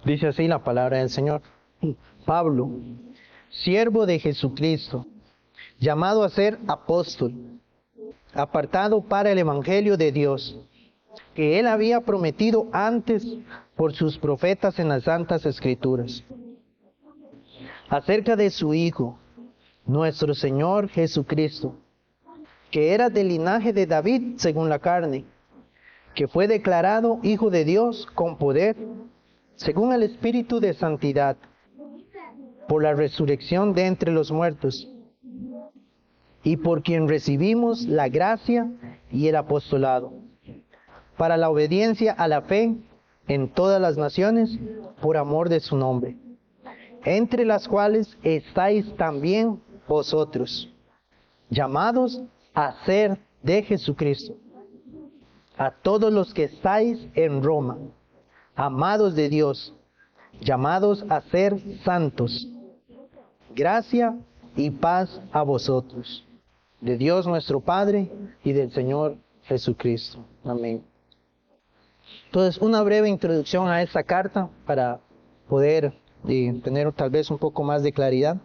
Dice así la palabra del Señor. Pablo, siervo de Jesucristo, llamado a ser apóstol, apartado para el evangelio de Dios, que él había prometido antes por sus profetas en las santas escrituras, acerca de su Hijo, nuestro Señor Jesucristo, que era del linaje de David según la carne, que fue declarado Hijo de Dios con poder, según el Espíritu de santidad, por la resurrección de entre los muertos, y por quien recibimos la gracia y el apostolado, para la obediencia a la fe en todas las naciones, por amor de su nombre, entre las cuales estáis también vosotros, llamados a ser de Jesucristo, a todos los que estáis en Roma, amados de Dios, llamados a ser santos. Gracia y paz a vosotros, de Dios nuestro Padre y del Señor Jesucristo. Amén. Entonces, una breve introducción a esta carta para poder tener tal vez un poco más de claridad.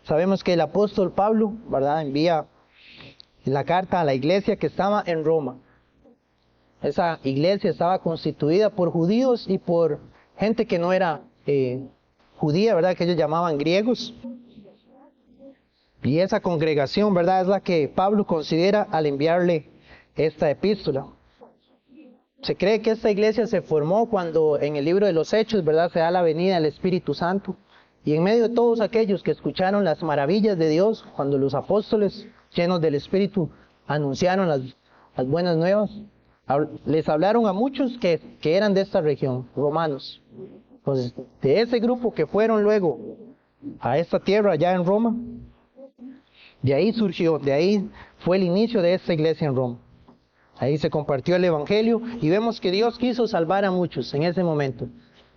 Sabemos que el apóstol Pablo, ¿verdad?, envía la carta a la iglesia que estaba en Roma. Esa iglesia estaba constituida por judíos y por gente que no era judía, ¿verdad?, que ellos llamaban griegos. Y esa congregación, ¿verdad?, es la que Pablo considera al enviarle esta epístola. Se cree que esta iglesia se formó cuando en el libro de los Hechos, ¿verdad?, se da la venida del Espíritu Santo. Y en medio de todos aquellos que escucharon las maravillas de Dios, cuando los apóstoles llenos del Espíritu anunciaron las buenas nuevas, les hablaron a muchos que eran de esta región, romanos. Entonces, de ese grupo que fueron luego a esta tierra allá en Roma, de ahí surgió, de ahí fue el inicio de esta iglesia en Roma. Ahí se compartió el evangelio y vemos que Dios quiso salvar a muchos en ese momento.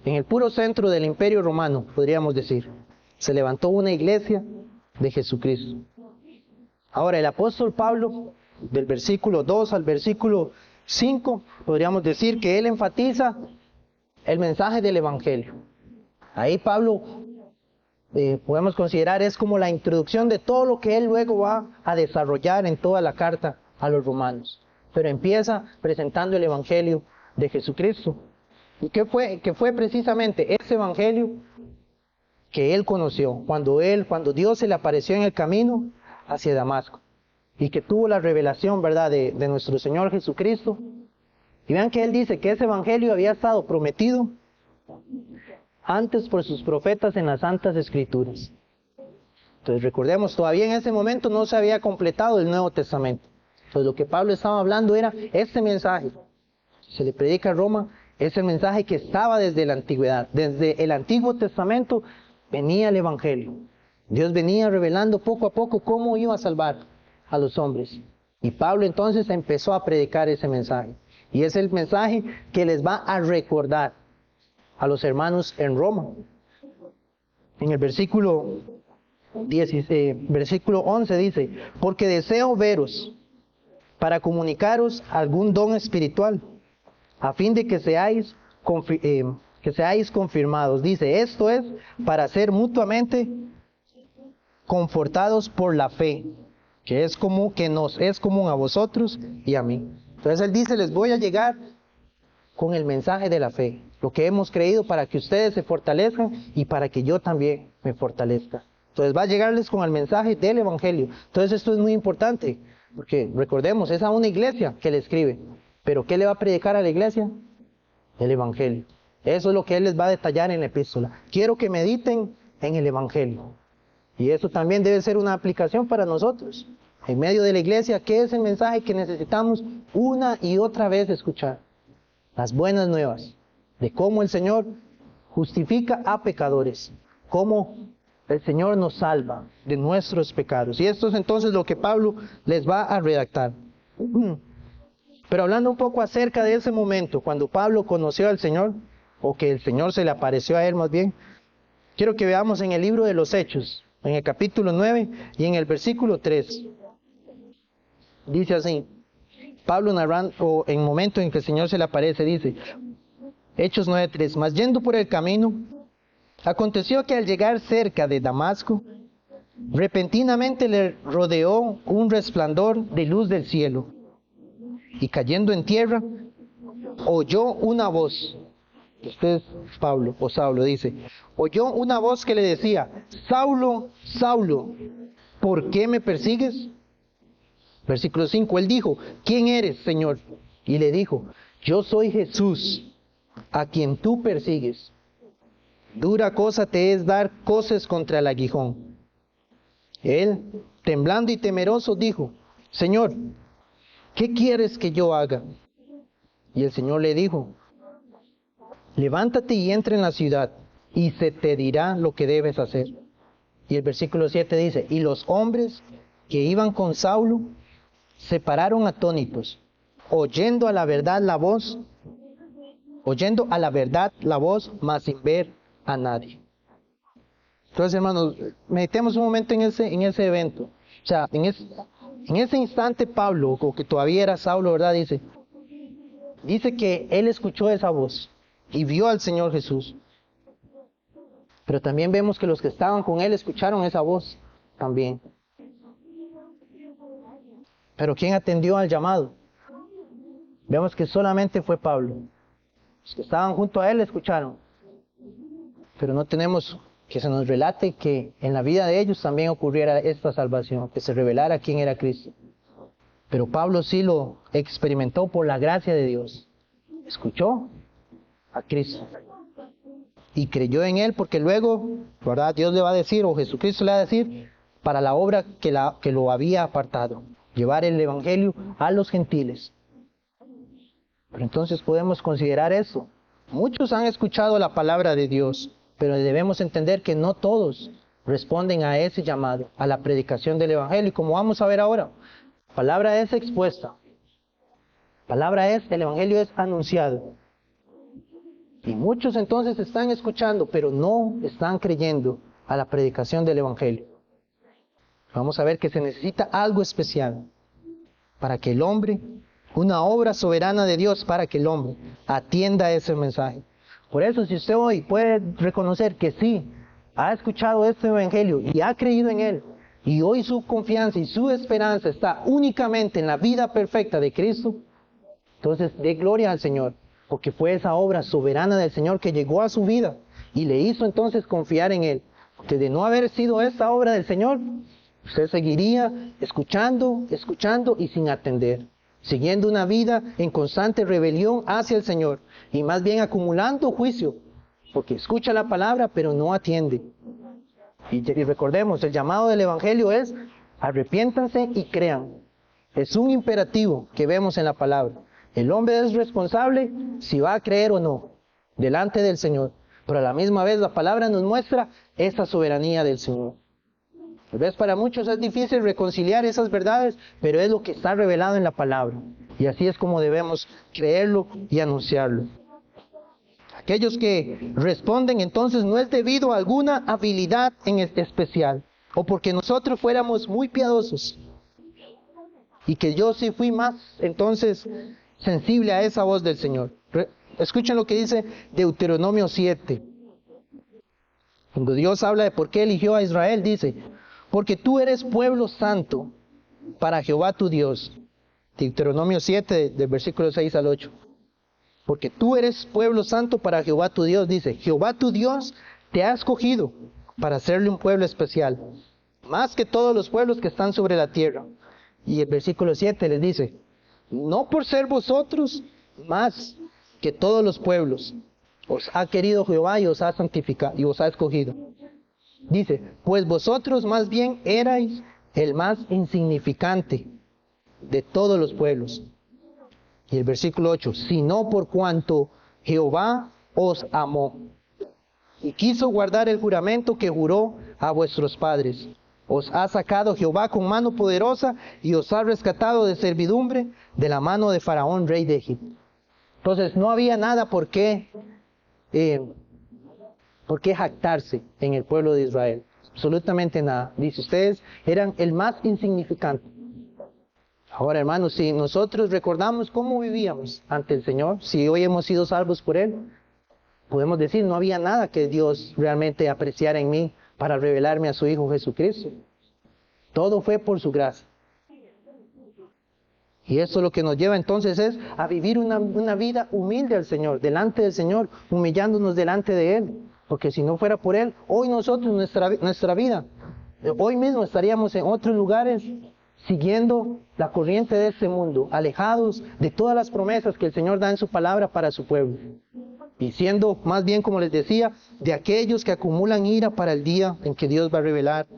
En el puro centro del imperio romano, podríamos decir, se levantó una iglesia de Jesucristo. Ahora, el apóstol Pablo, del versículo 2 al versículo 5, podríamos decir que él enfatiza el mensaje del evangelio. Ahí Pablo, podemos considerar, es como la introducción de todo lo que él luego va a desarrollar en toda la carta a los romanos. Pero empieza presentando el evangelio de Jesucristo. ¿Y qué fue? Que fue precisamente ese evangelio que él conoció cuando Dios se le apareció en el camino hacia Damasco. Y que tuvo la revelación, ¿verdad?, de nuestro Señor Jesucristo. Y vean que él dice que ese evangelio había estado prometido antes por sus profetas en las santas escrituras. Entonces recordemos, todavía en ese momento no se había completado el Nuevo Testamento. Entonces lo que Pablo estaba hablando era este mensaje. Se le predica a Roma, es el mensaje que estaba desde la antigüedad. Desde el Antiguo Testamento venía el evangelio. Dios venía revelando poco a poco cómo iba a salvar a los hombres. Y Pablo entonces empezó a predicar ese mensaje. Y es el mensaje que les va a recordar a los hermanos en Roma. En el versículo 11 dice: porque deseo veros para comunicaros algún don espiritual, a fin de que seáis confirmados. Dice, esto es para ser mutuamente confortados por la fe, que nos es común a vosotros y a mí. Entonces él dice, les voy a llegar con el mensaje de la fe, lo que hemos creído, para que ustedes se fortalezcan y para que yo también me fortalezca. Entonces va a llegarles con el mensaje del evangelio. Entonces esto es muy importante, porque recordemos, es a una iglesia que le escribe. Pero ¿qué le va a predicar a la iglesia? El evangelio. Eso es lo que él les va a detallar en la epístola. Quiero que mediten en el evangelio. Y eso también debe ser una aplicación para nosotros. En medio de la iglesia, ¿qué es el mensaje que necesitamos una y otra vez escuchar? Las buenas nuevas de cómo el Señor justifica a pecadores, cómo el Señor nos salva de nuestros pecados. Y esto es entonces lo que Pablo les va a redactar. Pero hablando un poco acerca de ese momento, cuando Pablo conoció al Señor, o que el Señor se le apareció a él más bien, quiero que veamos en el libro de los Hechos, en el capítulo 9 y en el versículo 3. Dice así, Pablo narrando, en el momento en que el Señor se le aparece, dice: Hechos 9:3. Mas yendo por el camino, aconteció que al llegar cerca de Damasco, repentinamente le rodeó un resplandor de luz del cielo, y cayendo en tierra, oyó una voz. Este es Pablo, o Saulo, dice. Oyó una voz que le decía: Saulo, Saulo, ¿por qué me persigues? Versículo 5, él dijo: ¿quién eres, Señor? Y le dijo: yo soy Jesús, a quien tú persigues. Dura cosa te es dar coces contra el aguijón. Él, temblando y temeroso, dijo: Señor, ¿qué quieres que yo haga? Y el Señor le dijo: levántate y entra en la ciudad, y se te dirá lo que debes hacer. Y el versículo 7 dice: y los hombres que iban con Saulo se pararon atónitos, oyendo a la verdad la voz, mas sin ver a nadie. Entonces, hermanos, meditemos un momento en ese evento. O sea, en ese instante Pablo, o que todavía era Saulo, ¿verdad? Dice que él escuchó esa voz y vio al Señor Jesús. Pero también vemos que los que estaban con él escucharon esa voz también. Pero ¿quién atendió al llamado? Vemos que solamente fue Pablo. Los que estaban junto a él escucharon. Pero no tenemos que se nos relate que en la vida de ellos también ocurriera esta salvación, que se revelara quién era Cristo. Pero Pablo sí lo experimentó por la gracia de Dios. Escuchó a Cristo y creyó en él, porque luego, ¿verdad?, Dios le va a decir, o Jesucristo le va a decir, para la obra que lo había apartado, llevar el evangelio a los gentiles. Pero entonces podemos considerar eso. Muchos han escuchado la palabra de Dios, pero debemos entender que no todos responden a ese llamado, a la predicación del evangelio. Y como vamos a ver ahora, la palabra es expuesta. El evangelio es anunciado. Y muchos entonces están escuchando, pero no están creyendo a la predicación del evangelio. Vamos a ver que se necesita algo especial para que el hombre, una obra soberana de Dios para que el hombre atienda a ese mensaje. Por eso, si usted hoy puede reconocer que sí, ha escuchado este evangelio y ha creído en él, y hoy su confianza y su esperanza está únicamente en la vida perfecta de Cristo, entonces dé gloria al Señor, porque fue esa obra soberana del Señor que llegó a su vida y le hizo entonces confiar en él. Porque de no haber sido esa obra del Señor, usted seguiría escuchando y sin atender, siguiendo una vida en constante rebelión hacia el Señor, y más bien acumulando juicio, porque escucha la palabra pero no atiende. Y recordemos, el llamado del evangelio es: arrepiéntanse y crean. Es un imperativo que vemos en la palabra. El hombre es responsable si va a creer o no delante del Señor, pero a la misma vez la palabra nos muestra esa soberanía del Señor. Tal vez para muchos es difícil reconciliar esas verdades, pero es lo que está revelado en la palabra. Y así es como debemos creerlo y anunciarlo. Aquellos que responden entonces no es debido a alguna habilidad en especial, o porque nosotros fuéramos muy piadosos, y que yo sí fui más entonces sensible a esa voz del Señor. Escuchen lo que dice Deuteronomio 7. Cuando Dios habla de por qué eligió a Israel, dice: porque tú eres pueblo santo para Jehová tu Dios. Deuteronomio 7, del versículo 6 al 8. Porque tú eres pueblo santo para Jehová tu Dios, dice: Jehová tu Dios te ha escogido para hacerle un pueblo especial, más que todos los pueblos que están sobre la tierra. Y el versículo 7 les dice: no por ser vosotros más que todos los pueblos, os ha querido Jehová y os ha santificado y os ha escogido. Dice: pues vosotros más bien erais el más insignificante de todos los pueblos. Y el versículo 8: sino por cuanto Jehová os amó y quiso guardar el juramento que juró a vuestros padres. Os ha sacado Jehová con mano poderosa y os ha rescatado de servidumbre de la mano de Faraón, rey de Egipto. Entonces no había nada por qué jactarse en el pueblo de Israel. Absolutamente nada. Dice: ustedes eran el más insignificante. Ahora, hermanos, si nosotros recordamos cómo vivíamos ante el Señor, si hoy hemos sido salvos por Él, podemos decir, no había nada que Dios realmente apreciara en mí para revelarme a su Hijo Jesucristo. Todo fue por su gracia. Y eso lo que nos lleva entonces es a vivir una vida humilde al Señor, delante del Señor, humillándonos delante de Él. Porque si no fuera por Él, hoy nosotros, nuestra vida, hoy mismo estaríamos en otros lugares, siguiendo la corriente de este mundo, alejados de todas las promesas que el Señor da en su palabra para su pueblo. Y siendo más bien, como les decía, de aquellos que acumulan ira para el día en que Dios va a revelar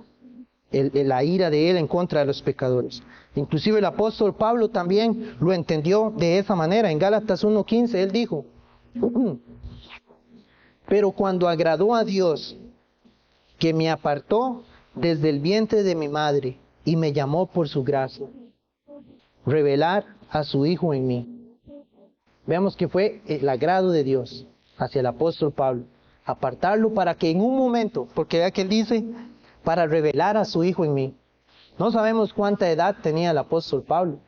la ira de Él en contra de los pecadores. Inclusive el apóstol Pablo también lo entendió de esa manera. En Gálatas 1:15 él dijo: pero cuando agradó a Dios, que me apartó desde el vientre de mi madre y me llamó por su gracia, revelar a su Hijo en mí. Veamos que fue el agrado de Dios hacia el apóstol Pablo, apartarlo para que en un momento, porque vea que él dice, para revelar a su Hijo en mí. No sabemos cuánta edad tenía el apóstol Pablo,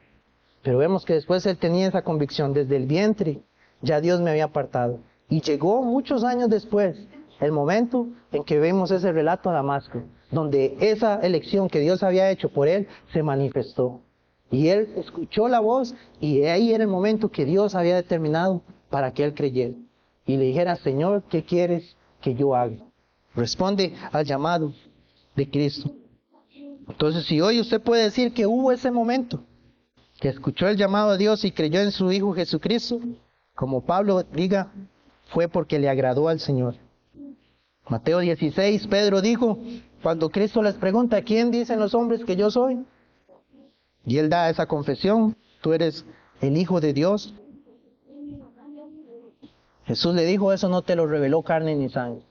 pero vemos que después él tenía esa convicción, desde el vientre ya Dios me había apartado. Y llegó muchos años después, el momento en que vemos ese relato a Damasco, donde esa elección que Dios había hecho por él se manifestó. Y él escuchó la voz y ahí era el momento que Dios había determinado para que él creyera. Y le dijera: Señor, ¿qué quieres que yo haga? Responde al llamado de Cristo. Entonces, si hoy usted puede decir que hubo ese momento, que escuchó el llamado de Dios y creyó en su Hijo Jesucristo, como Pablo diga, fue porque le agradó al Señor. Mateo 16, Pedro dijo, cuando Cristo les pregunta: ¿quién dicen los hombres que yo soy? Y él da esa confesión: tú eres el Hijo de Dios. Jesús le dijo: eso no te lo reveló carne ni sangre.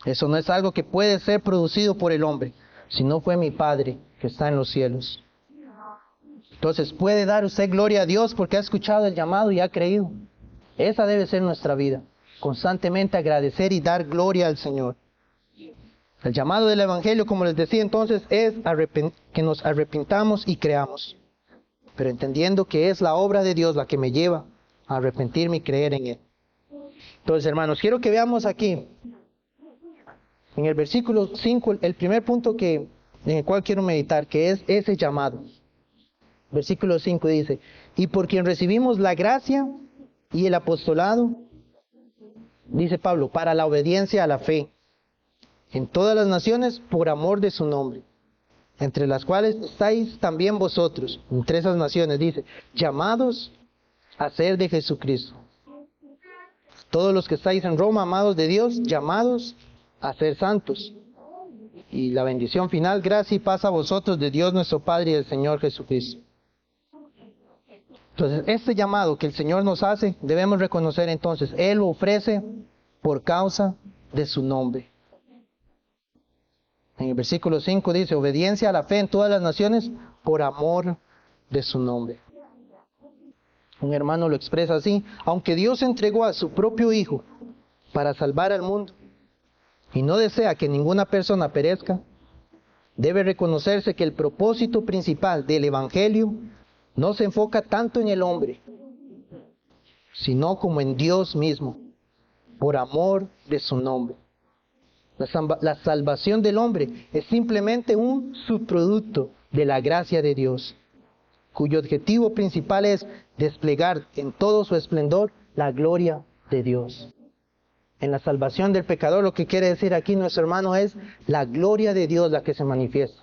Eso no es algo que puede ser producido por el hombre, sino fue mi Padre que está en los cielos. Entonces, ¿puede dar usted gloria a Dios porque ha escuchado el llamado y ha creído? Esa debe ser nuestra vida, constantemente agradecer y dar gloria al Señor. El llamado del Evangelio, como les decía entonces, es que nos arrepintamos y creamos, pero entendiendo que es la obra de Dios la que me lleva a arrepentirme y creer en Él. Entonces, hermanos, quiero que veamos aquí, en el versículo 5, el primer punto en el cual quiero meditar, que es ese llamado. Versículo 5 dice: y por quien recibimos la gracia y el apostolado, dice Pablo, para la obediencia a la fe, en todas las naciones por amor de su nombre, entre las cuales estáis también vosotros, entre esas naciones, dice, llamados a ser de Jesucristo. Todos los que estáis en Roma, amados de Dios, llamados a ser santos. Y la bendición final: gracia y paz a vosotros de Dios nuestro Padre y del Señor Jesucristo. Entonces, este llamado que el Señor nos hace, debemos reconocer entonces, Él lo ofrece por causa de su nombre. En el versículo 5 dice: obediencia a la fe en todas las naciones por amor de su nombre. Un hermano lo expresa así: aunque Dios entregó a su propio Hijo para salvar al mundo, y no desea que ninguna persona perezca, debe reconocerse que el propósito principal del Evangelio no se enfoca tanto en el hombre, sino como en Dios mismo, por amor de su nombre. La salvación del hombre es simplemente un subproducto de la gracia de Dios, cuyo objetivo principal es desplegar en todo su esplendor la gloria de Dios. En la salvación del pecador, lo que quiere decir aquí nuestro hermano es la gloria de Dios la que se manifiesta.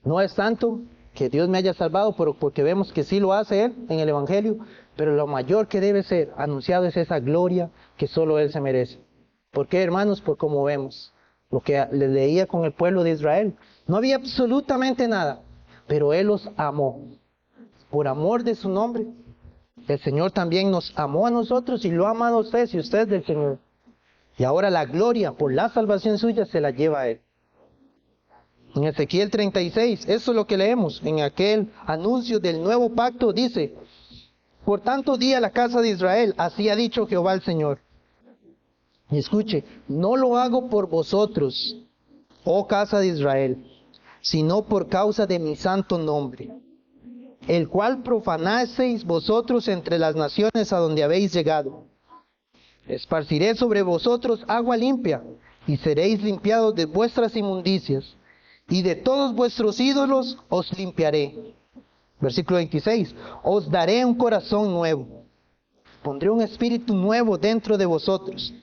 No es tanto que Dios me haya salvado, porque vemos que sí lo hace Él en el Evangelio, pero lo mayor que debe ser anunciado es esa gloria que solo Él se merece. ¿Por qué, hermanos? Por como vemos, lo que les leía con el pueblo de Israel. No había absolutamente nada, pero Él los amó. Por amor de su nombre, el Señor también nos amó a nosotros y lo ha amado a usted, si usted es del Señor. Y ahora la gloria por la salvación suya se la lleva a Él. En Ezequiel 36, eso es lo que leemos. En aquel anuncio del nuevo pacto dice: por tanto di a la casa de Israel, así ha dicho Jehová el Señor. Y escuche, no lo hago por vosotros, oh casa de Israel, sino por causa de mi santo nombre, el cual profanaseis vosotros entre las naciones a donde habéis llegado. Esparciré sobre vosotros agua limpia, y seréis limpiados de vuestras inmundicias, y de todos vuestros ídolos os limpiaré. Versículo 26. Os daré un corazón nuevo. Pondré un espíritu nuevo dentro de vosotros,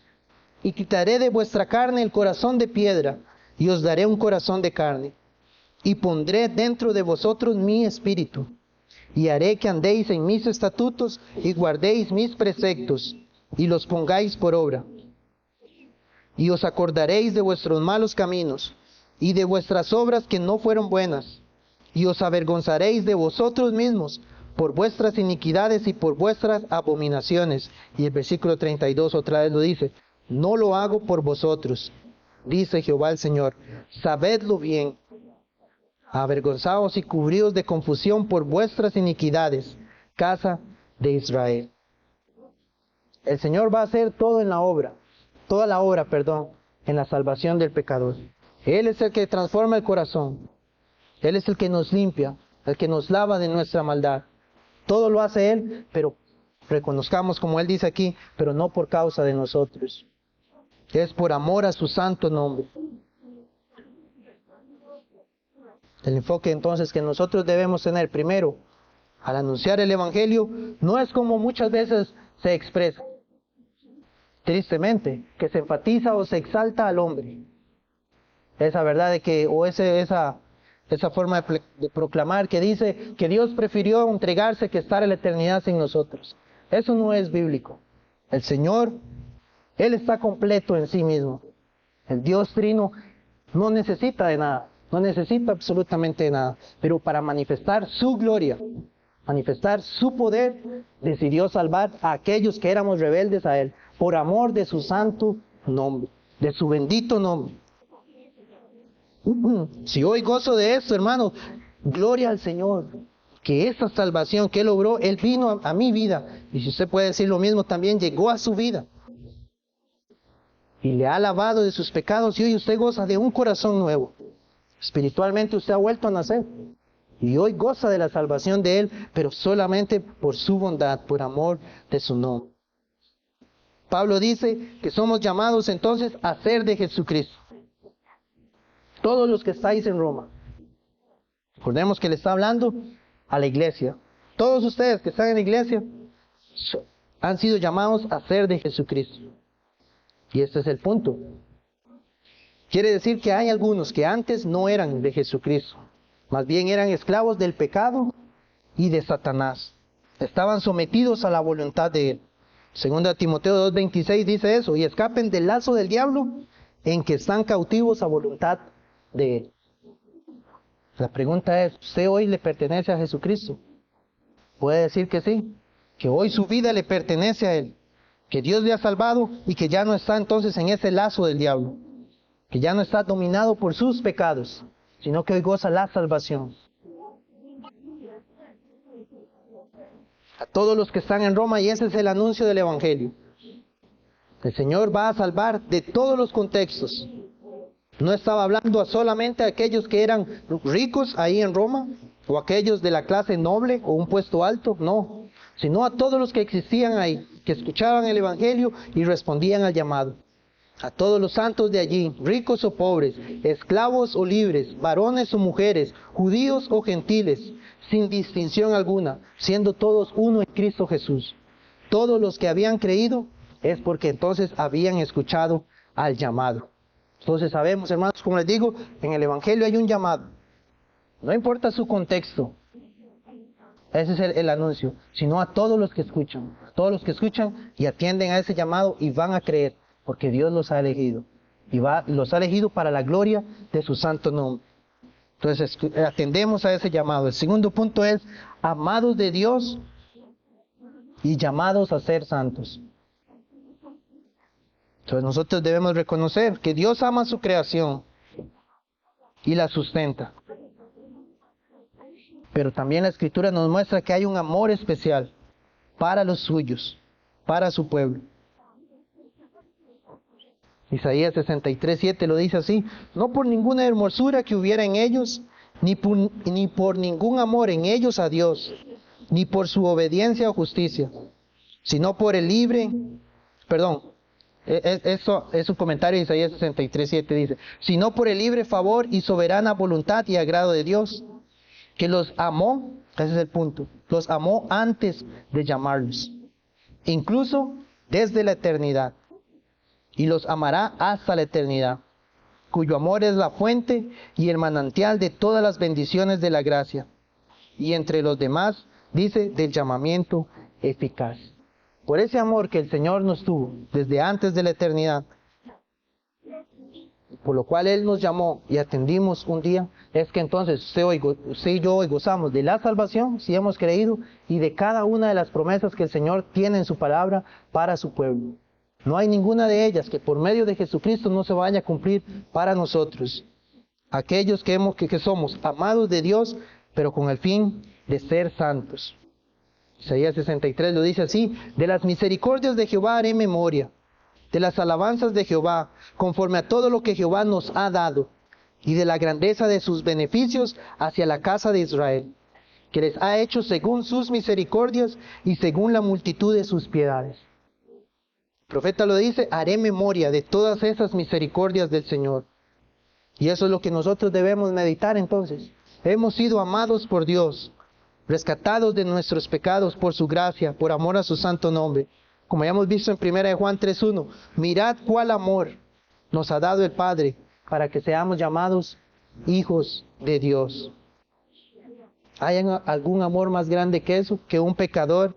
y quitaré de vuestra carne el corazón de piedra, y os daré un corazón de carne. Y pondré dentro de vosotros mi espíritu, y haré que andéis en mis estatutos, y guardéis mis preceptos, y los pongáis por obra. Y os acordaréis de vuestros malos caminos, y de vuestras obras que no fueron buenas, y os avergonzaréis de vosotros mismos, por vuestras iniquidades y por vuestras abominaciones. Y el versículo 32 otra vez lo dice: no lo hago por vosotros, dice Jehová el Señor, sabedlo bien. Avergonzaos y cubridos de confusión por vuestras iniquidades, casa de Israel. El Señor va a hacer toda la obra, en la salvación del pecador. Él es el que transforma el corazón. Él es el que nos limpia, el que nos lava de nuestra maldad. Todo lo hace Él, pero reconozcamos, como Él dice aquí, pero no por causa de nosotros. Es por amor a su santo nombre. El enfoque entonces que nosotros debemos tener primero al anunciar el Evangelio no es como muchas veces se expresa, tristemente, que se enfatiza o se exalta al hombre. Esa verdad de que, o esa forma de proclamar que dice que Dios prefirió entregarse que estar en la eternidad sin nosotros. Eso no es bíblico. El Señor, Él está completo en sí mismo. El Dios Trino no necesita de nada, no necesita absolutamente de nada. Pero para manifestar su gloria, manifestar su poder, decidió salvar a aquellos que éramos rebeldes a Él, por amor de su santo nombre, de su bendito nombre. Si hoy gozo de esto, hermano, gloria al Señor, que esa salvación que Él logró, Él vino a mi vida, y si usted puede decir lo mismo, también llegó a su vida, y le ha lavado de sus pecados, y hoy usted goza de un corazón nuevo. Espiritualmente usted ha vuelto a nacer, y hoy goza de la salvación de Él, pero solamente por su bondad, por amor de su nombre. Pablo dice que somos llamados entonces a ser de Jesucristo. Todos los que estáis en Roma. Recordemos que le está hablando a la iglesia. Todos ustedes que están en la iglesia han sido llamados a ser de Jesucristo. Y este es el punto. Quiere decir que hay algunos que antes no eran de Jesucristo. Más bien eran esclavos del pecado y de Satanás. Estaban sometidos a la voluntad de Él. 2 Timoteo 2:26 dice eso. Y escapen del lazo del diablo en que están cautivos a voluntad de Él. La pregunta es, ¿usted hoy le pertenece a Jesucristo? Puede decir que sí, que hoy su vida le pertenece a Él, que Dios le ha salvado y que ya no está entonces en ese lazo del diablo, que ya no está dominado por sus pecados, sino que hoy goza la salvación. A todos los que están en Roma, y ese es el anuncio del Evangelio. El Señor va a salvar de todos los contextos. No estaba hablando solamente a aquellos que eran ricos ahí en Roma, o aquellos de la clase noble o un puesto alto, no, sino a todos los que existían ahí, que escuchaban el Evangelio y respondían al llamado. A todos los santos de allí, ricos o pobres, esclavos o libres, varones o mujeres, judíos o gentiles, sin distinción alguna, siendo todos uno en Cristo Jesús. Todos los que habían creído es porque entonces habían escuchado al llamado. Entonces sabemos, hermanos, como les digo, en el Evangelio hay un llamado. No importa su contexto. Ese es el anuncio. Sino a todos los que escuchan. A todos los que escuchan y atienden a ese llamado y van a creer. Porque Dios los ha elegido. Y los ha elegido para la gloria de su santo nombre. Entonces atendemos a ese llamado. El segundo punto es, amados de Dios y llamados a ser santos. Entonces nosotros debemos reconocer que Dios ama su creación y la sustenta. Pero también la Escritura nos muestra que hay un amor especial para los suyos, para su pueblo. Isaías 63:7 lo dice así: no por ninguna hermosura que hubiera en ellos, ni por ningún amor en ellos a Dios, ni por su obediencia o justicia, sino por el Eso es un comentario de Isaías 63:7, dice, sino por el libre favor y soberana voluntad y agrado de Dios, que los amó, ese es el punto, los amó antes de llamarlos, incluso desde la eternidad, y los amará hasta la eternidad, cuyo amor es la fuente y el manantial de todas las bendiciones de la gracia, y entre los demás, dice, del llamamiento eficaz. Por ese amor que el Señor nos tuvo desde antes de la eternidad, por lo cual Él nos llamó y atendimos un día, es que entonces usted y yo hoy gozamos de la salvación, si hemos creído, y de cada una de las promesas que el Señor tiene en su palabra para su pueblo. No hay ninguna de ellas que por medio de Jesucristo no se vaya a cumplir para nosotros, aquellos que somos amados de Dios, pero con el fin de ser santos. Isaías 63 lo dice así, de las misericordias de Jehová haré memoria, de las alabanzas de Jehová, conforme a todo lo que Jehová nos ha dado, y de la grandeza de sus beneficios hacia la casa de Israel, que les ha hecho según sus misericordias y según la multitud de sus piedades. El profeta lo dice, haré memoria de todas esas misericordias del Señor. Y eso es lo que nosotros debemos meditar entonces. Hemos sido amados por Dios, rescatados de nuestros pecados por su gracia, por amor a su santo nombre. Como ya hemos visto en 1 Juan 3:1, mirad cuál amor nos ha dado el Padre para que seamos llamados hijos de Dios. ¿Hay algún amor más grande que eso? Que un pecador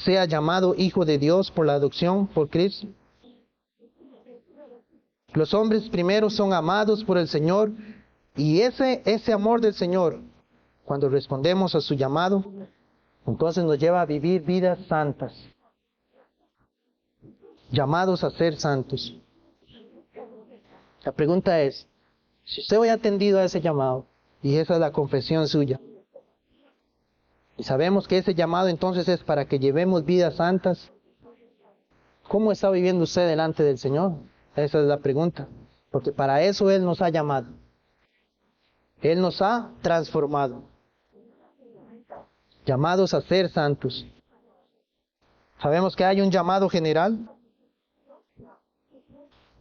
sea llamado hijo de Dios por la adopción por Cristo. Los hombres primero son amados por el Señor y ese amor del Señor, cuando respondemos a su llamado, entonces nos lleva a vivir vidas santas, llamados a ser santos. La pregunta es, si usted hoy ha atendido a ese llamado, y esa es la confesión suya, y sabemos que ese llamado entonces es para que llevemos vidas santas, ¿cómo está viviendo usted delante del Señor? Esa es la pregunta, porque para eso Él nos ha llamado. Él nos ha transformado, llamados a ser santos. Sabemos que hay un llamado general.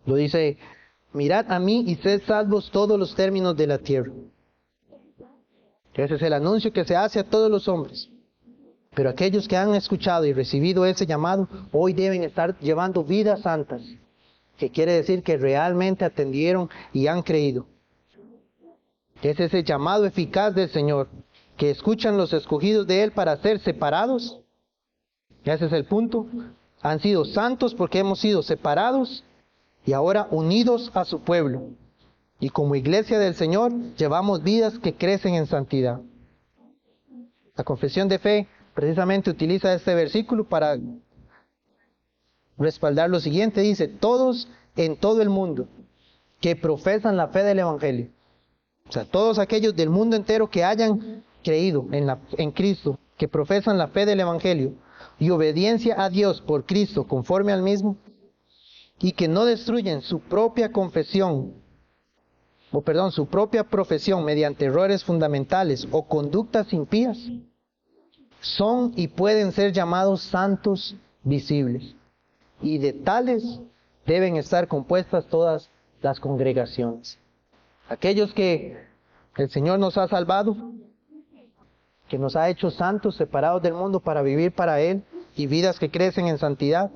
Lo dice, mirad a mí y sed salvos todos los términos de la tierra. Ese es el anuncio que se hace a todos los hombres. Pero aquellos que han escuchado y recibido ese llamado, hoy deben estar llevando vidas santas, que quiere decir que realmente atendieron y han creído. Ese es el llamado eficaz del Señor, que escuchan los escogidos de Él para ser separados. Ese es el punto. Han sido santos porque hemos sido separados y ahora unidos a su pueblo. Y como iglesia del Señor, llevamos vidas que crecen en santidad. La confesión de fe precisamente utiliza este versículo para respaldar lo siguiente. Dice, todos en todo el mundo que profesan la fe del Evangelio. O sea, todos aquellos del mundo entero que hayan creído en Cristo, que profesan la fe del Evangelio y obediencia a Dios por Cristo conforme al mismo, y que no destruyen su propia su propia profesión mediante errores fundamentales o conductas impías, son y pueden ser llamados santos visibles. Y de tales deben estar compuestas todas las congregaciones. Aquellos que el Señor nos ha salvado, que nos ha hecho santos, separados del mundo para vivir para Él y vidas que crecen en santidad.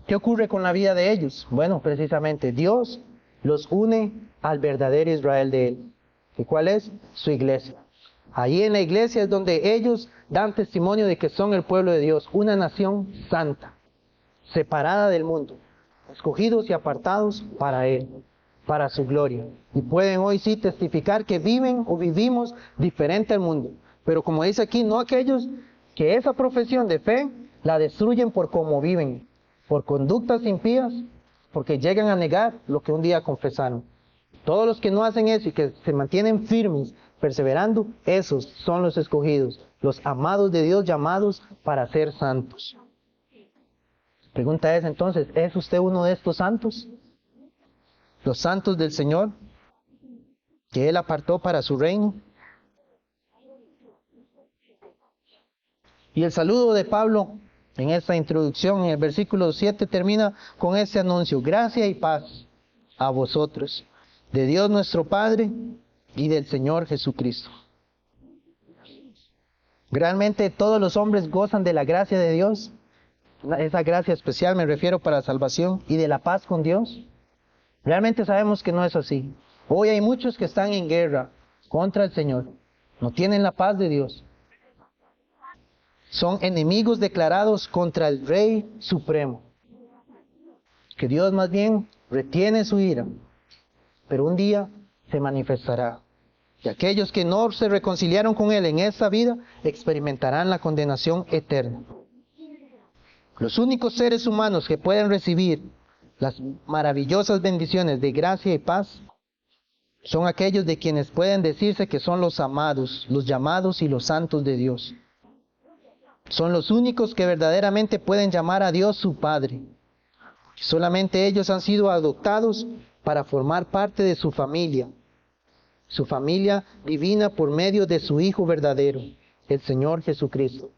¿Qué ocurre con la vida de ellos? Bueno, precisamente Dios los une al verdadero Israel de Él. ¿Y cuál es? Su iglesia. Ahí en la iglesia es donde ellos dan testimonio de que son el pueblo de Dios, una nación santa, separada del mundo, escogidos y apartados para Él, para su gloria. Y pueden hoy sí testificar que viven o vivimos diferente al mundo. Pero como dice aquí, no aquellos que esa profesión de fe la destruyen por cómo viven, por conductas impías, porque llegan a negar lo que un día confesaron. Todos los que no hacen eso y que se mantienen firmes, perseverando, esos son los escogidos, los amados de Dios llamados para ser santos. La pregunta es entonces, ¿es usted uno de estos santos? Los santos del Señor, que Él apartó para su reino. Y el saludo de Pablo en esta introducción, en el versículo 7 termina con ese anuncio: gracia y paz a vosotros, de Dios nuestro Padre y del Señor Jesucristo. ¿Realmente todos los hombres gozan de la gracia de Dios? Esa gracia especial me refiero para salvación y de la paz con Dios. Realmente sabemos que no es así. Hoy hay muchos que están en guerra contra el Señor. No tienen la paz de Dios. Son enemigos declarados contra el Rey Supremo. Que Dios más bien retiene su ira, pero un día se manifestará. Y aquellos que no se reconciliaron con Él en esta vida experimentarán la condenación eterna. Los únicos seres humanos que pueden recibir las maravillosas bendiciones de gracia y paz son aquellos de quienes pueden decirse que son los amados, los llamados y los santos de Dios. Son los únicos que verdaderamente pueden llamar a Dios su Padre. Solamente ellos han sido adoptados para formar parte de su familia divina por medio de su Hijo verdadero, el Señor Jesucristo.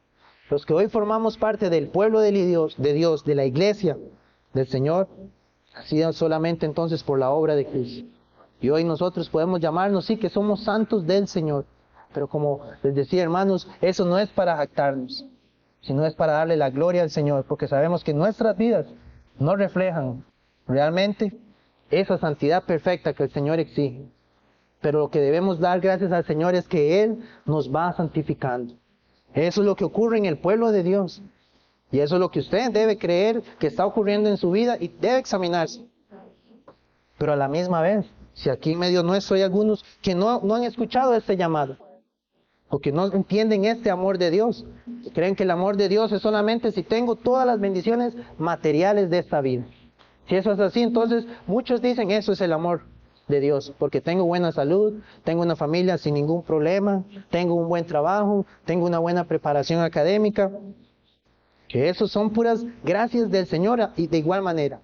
Los que hoy formamos parte del pueblo de Dios, de la iglesia del Señor, ha sido solamente entonces por la obra de Cristo. Y hoy nosotros podemos llamarnos, sí, que somos santos del Señor. Pero como les decía, hermanos, eso no es para jactarnos, sino es para darle la gloria al Señor, porque sabemos que nuestras vidas no reflejan realmente esa santidad perfecta que el Señor exige. Pero lo que debemos dar gracias al Señor es que Él nos va santificando. Eso es lo que ocurre en el pueblo de Dios. Y eso es lo que usted debe creer que está ocurriendo en su vida y debe examinarse. Pero a la misma vez, si aquí en medio nuestro hay algunos que no han escuchado este llamado, o que no entienden este amor de Dios, creen que el amor de Dios es solamente si tengo todas las bendiciones materiales de esta vida. Si eso es así, entonces muchos dicen eso es el amor de Dios, porque tengo buena salud, tengo una familia sin ningún problema, tengo un buen trabajo, tengo una buena preparación académica, que eso son puras gracias del Señor y de igual manera.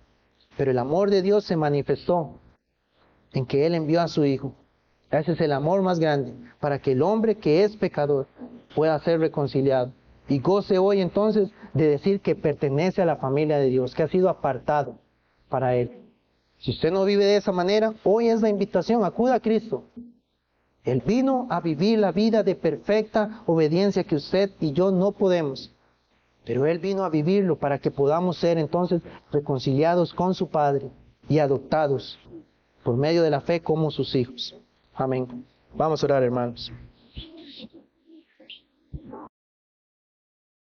Pero el amor de Dios se manifestó en que Él envió a su Hijo. Ese es el amor más grande, para que el hombre que es pecador pueda ser reconciliado y goce hoy entonces de decir que pertenece a la familia de Dios, que ha sido apartado para Él. Si usted no vive de esa manera, hoy es la invitación: acuda a Cristo. Él vino a vivir la vida de perfecta obediencia que usted y yo no podemos. Pero Él vino a vivirlo para que podamos ser entonces reconciliados con su Padre y adoptados por medio de la fe como sus hijos. Amén. Vamos a orar, hermanos.